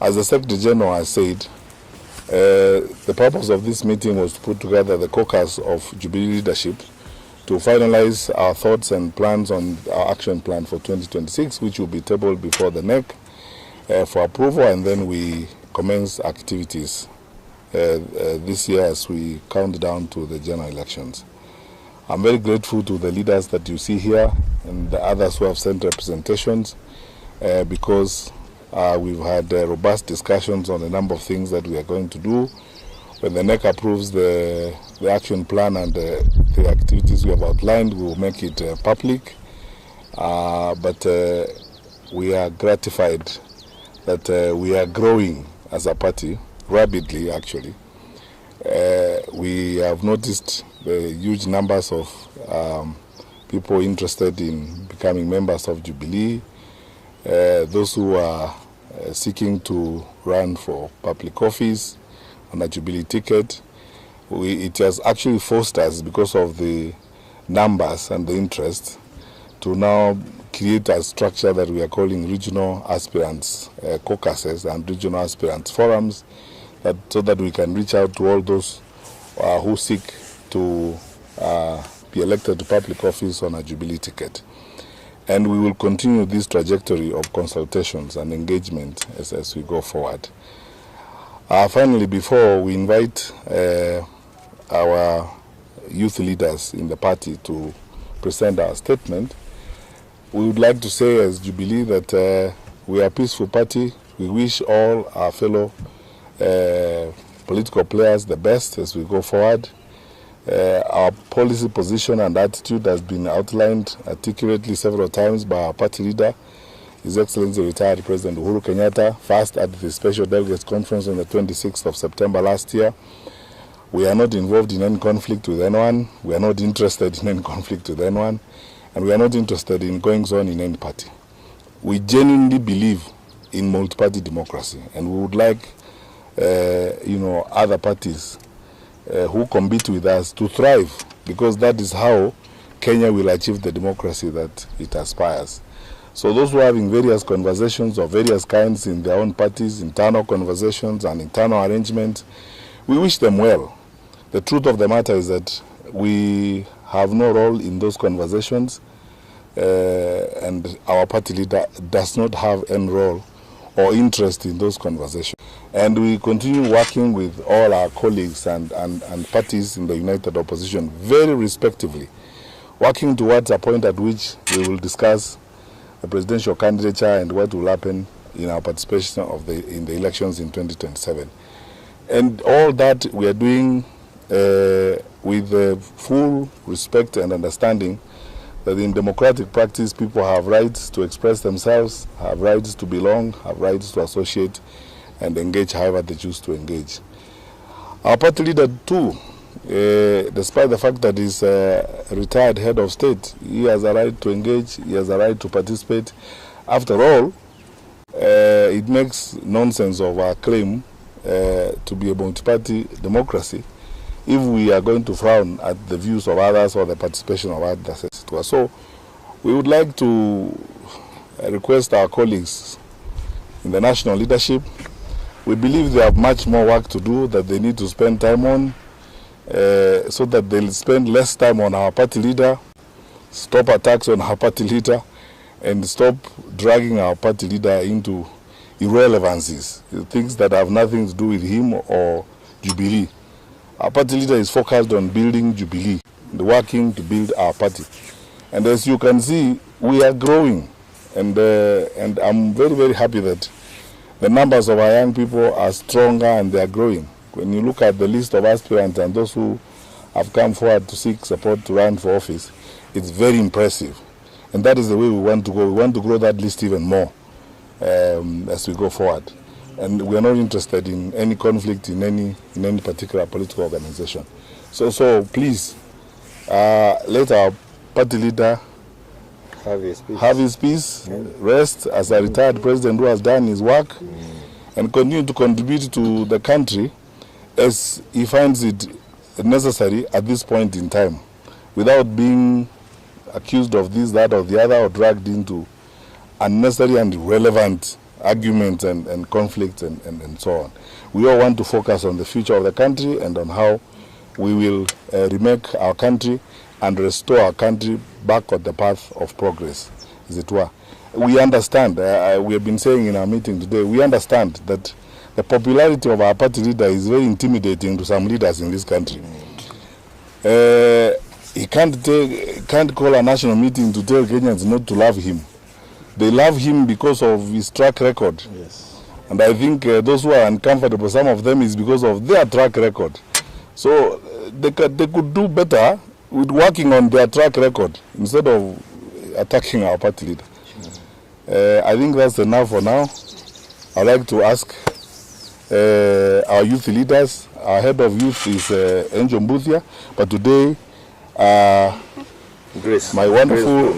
As the Secretary General has said, the purpose of this meeting was to put together the caucus of Jubilee leadership to finalize our thoughts and plans on our action plan for 2026, which will be tabled before the NEC for approval, and then we commence activities this year as we count down to the general elections. I'm very grateful to the leaders that you see here and the others who have sent representations because we've had robust discussions on a number of things that we are going to do. When the NEC approves the action plan and the activities we have outlined, we will make it public. But we are gratified that we are growing as a party, rapidly actually. We have noticed the huge numbers of people interested in becoming members of Jubilee, those who are seeking to run for public office on a Jubilee ticket. It has actually forced us, because of the numbers and the interest, to now create a structure that we are calling regional aspirants caucuses and regional aspirants forums, so that we can reach out to all those who seek to be elected to public office on a Jubilee ticket. And we will continue this trajectory of consultations and engagement as we go forward. Finally, before we invite our youth leaders in the party to present our statement, we would like to say as Jubilee that we are a peaceful party. We wish all our fellow political players the best as we go forward. Our policy position and attitude has been outlined articulately several times by our party leader, His Excellency retired President Uhuru Kenyatta, first at the Special Delegates Conference on the 26th of September last year. We are not involved in any conflict with anyone. We are not interested in any conflict with anyone. And we are not interested in goings on in any party. We genuinely believe in multi-party democracy, and we would like other parties who compete with us to thrive, because that is how Kenya will achieve the democracy that it aspires. So those who are having various conversations of various kinds in their own parties, internal conversations and internal arrangements, we wish them well. The truth of the matter is that we have no role in those conversations, and our party leader does not have any role or interest in those conversations. And we continue working with all our colleagues and parties in the United Opposition very respectively, working towards a point at which we will discuss the presidential candidature and what will happen in our participation in the elections in 2027. And all that we are doing with full respect and understanding that in democratic practice people have rights to express themselves, have rights to belong, have rights to associate and engage however they choose to engage. Our party leader too, despite the fact that he's a retired head of state, he has a right to engage, he has a right to participate. After all, it makes nonsense of our claim to be a multi-party democracy if we are going to frown at the views of others or the participation of others. So we would like to request our colleagues in the national leadership. We believe they have much more work to do that they need to spend time on, so that they'll spend less time on our party leader, stop attacks on our party leader, and stop dragging our party leader into irrelevancies, things that have nothing to do with him or Jubilee. Our party leader is focused on building Jubilee, working to build our party. And as you can see, we are growing. And I'm very, very happy that the numbers of our young people are stronger and they are growing. When you look at the list of aspirants and those who have come forward to seek support to run for office, it's very impressive. And that is the way we want to go. We want to grow that list even more as we go forward. And we are not interested in any conflict in any particular political organization. So please, let our party leader have his peace, rest as a retired president who has done his work, and continue to contribute to the country as he finds it necessary at this point in time, without being accused of this, that, or the other, or dragged into unnecessary and irrelevant arguments and conflicts and so on. We all want to focus on the future of the country and on how we will remake our country and restore our country back on the path of progress, as it were. We understand, we have been saying in our meeting today, we understand that the popularity of our party leader is very intimidating to some leaders in this country. He can't call a national meeting to tell Kenyans not to love him. They love him because of his track record. Yes. And I think those who are uncomfortable, some of them is because of their track record. So they could do better with working on their track record instead of attacking our party leader. I think that's enough for now. I'd like to ask our youth leaders. Our head of youth is Angel Mbuthia, but today my wonderful,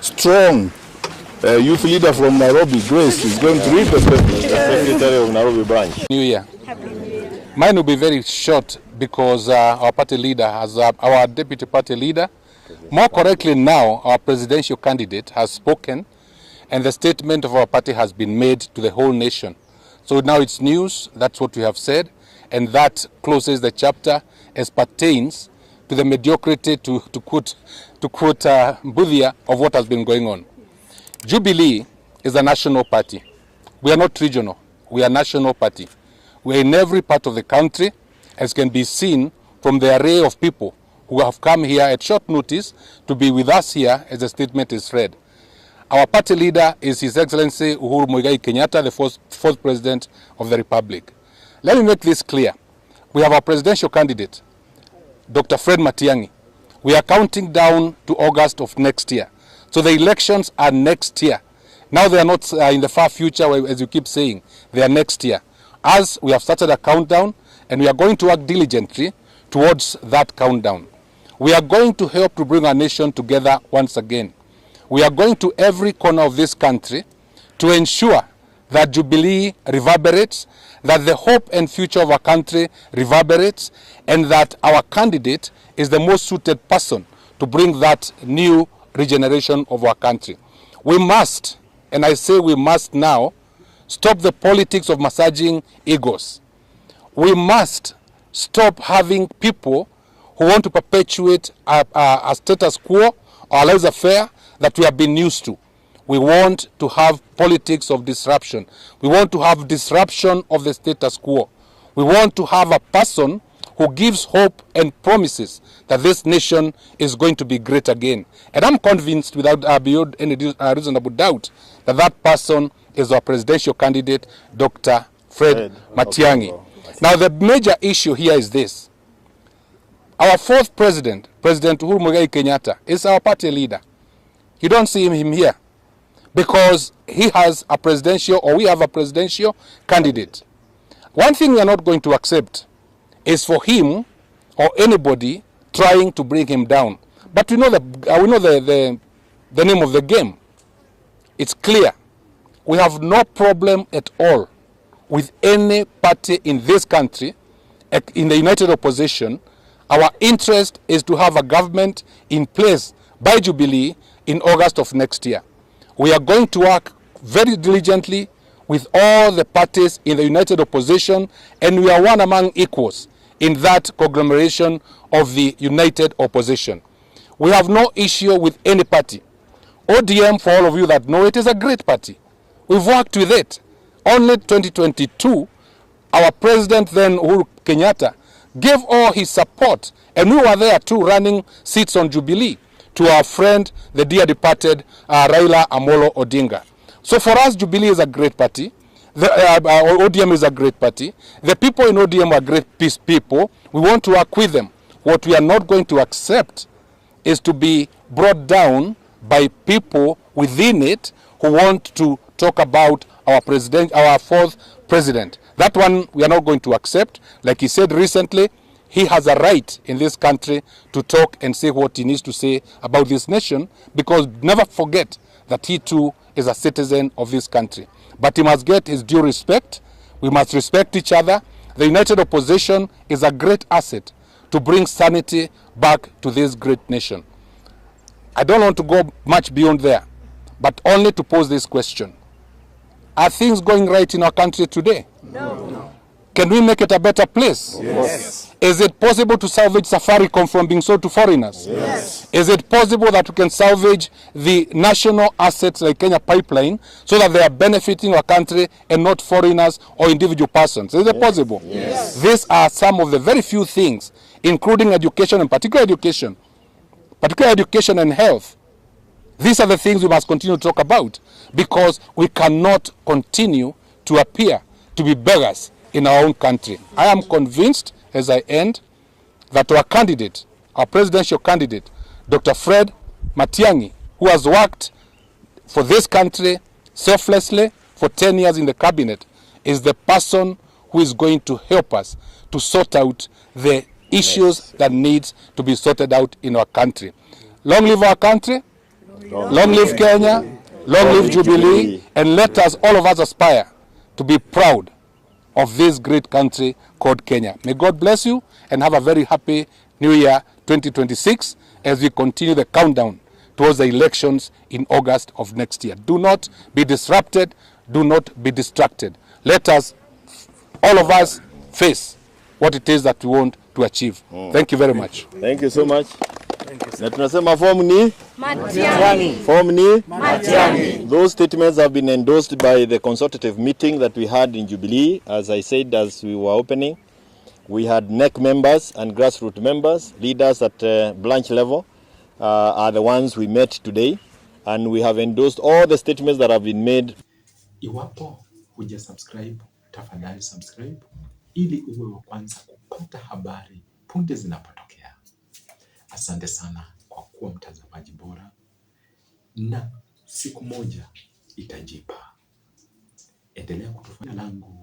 strong youth leader from Nairobi, Grace, is going to read the Secretary of Nairobi branch. New Year. Mine will be very short because our party leader, our deputy party leader, more correctly now, our presidential candidate has spoken, and the statement of our party has been made to the whole nation. So now it's news, that's what we have said, and that closes the chapter as pertains to the mediocrity, to quote Mbuthia, of what has been going on. Jubilee is a national party. We are not regional, we are a national party. We are in every part of the country, as can be seen from the array of people who have come here at short notice to be with us here as the statement is read. Our party leader is His Excellency Uhuru Kenyatta, the fourth President of the Republic. Let me make this clear. We have our presidential candidate, Dr. Fred Matiang'i. We are counting down to August of next year. So the elections are next year. Now they are not in the far future, as you keep saying. They are next year. As we have started a countdown, and we are going to work diligently towards that countdown. We are going to help to bring our nation together once again. We are going to every corner of this country to ensure that Jubilee reverberates, that the hope and future of our country reverberates, and that our candidate is the most suited person to bring that new regeneration of our country. We must, and I say we must now, stop the politics of massaging egos. We must stop having people who want to perpetuate a status quo or a laissez-faire that we have been used to. We want to have politics of disruption. We want to have disruption of the status quo. We want to have a person who gives hope and promises that this nation is going to be great again. And I'm convinced, without beyond any reasonable doubt, that that person is our presidential candidate, Dr. Fred Matiang'i. Now, the major issue here is this. Our fourth president, President Uhuru Kenyatta, is our party leader. You don't see him here because he has a presidential, or we have a presidential candidate. One thing we are not going to accept is for him or anybody trying to bring him down. But we know the name of the game. It's clear. We have no problem at all with any party in this country, in the united opposition. Our interest is to have a government in place by Jubilee in August of next year. We are going to work very diligently with all the parties in the united opposition, and we are one among equals in that conglomeration of the united opposition. We have no issue with any party. ODM, for all of you that know, it is a great party. We've worked with it. Only 2022, our president then, Uhuru Kenyatta, gave all his support, and we were there too, running seats on Jubilee, to our friend, the dear departed Raila Amolo Odinga. So for us, Jubilee is a great party. ODM is a great party. The people in ODM are great peace people. We want to work with them. What we are not going to accept is to be brought down by people within it who want to talk about our president, our fourth president. That one we are not going to accept. Like he said recently, he has a right in this country to talk and say what he needs to say about this nation, because never forget that he too is a citizen of this country. But he must get his due respect. We must respect each other. The united opposition is a great asset to bring sanity back to this great nation. I don't want to go much beyond there, but only to pose this question. Are things going right in our country today? No. Can we make it a better place? Yes. Is it possible to salvage Safaricom from being sold to foreigners? Yes. Is it possible that we can salvage the national assets like Kenya Pipeline so that they are benefiting our country and not foreigners or individual persons? Is it possible? Yes. These are some of the very few things, including education and particular education and health. These are the things we must continue to talk about, because we cannot continue to appear to be beggars in our own country. I am convinced, as I end, that our candidate, our presidential candidate, Dr. Fred Matiang'i, who has worked for this country selflessly for 10 years in the cabinet, is the person who is going to help us to sort out the issues that needs to be sorted out in our country. Long live our country, long live Kenya, long live Jubilee, and let us, all of us, aspire to be proud of this great country called Kenya. May God bless you and have a very happy New Year 2026 as we continue the countdown towards the elections in August of next year. Do not be disrupted. Do not be distracted. Let us, all of us, face what it is that we want to achieve. Thank you very much. Thank you so much. Na tunasema form ni Matiang'i. Form ni Matiang'i. Those statements have been endorsed by the consultative meeting that we had in Jubilee. As I said, as we were opening, we had NEC members and grassroots members, leaders at branch level are the ones we met today, and we have endorsed all the statements that have been made. Iwapo huja subscribe, tafadhali subscribe ili uwe wa kwanza kupata habari punde zinapotokea. Asante sana kwa kuwa mtazamaji bora, na siku moja itajipa. Endelea kutufuatilia. Langu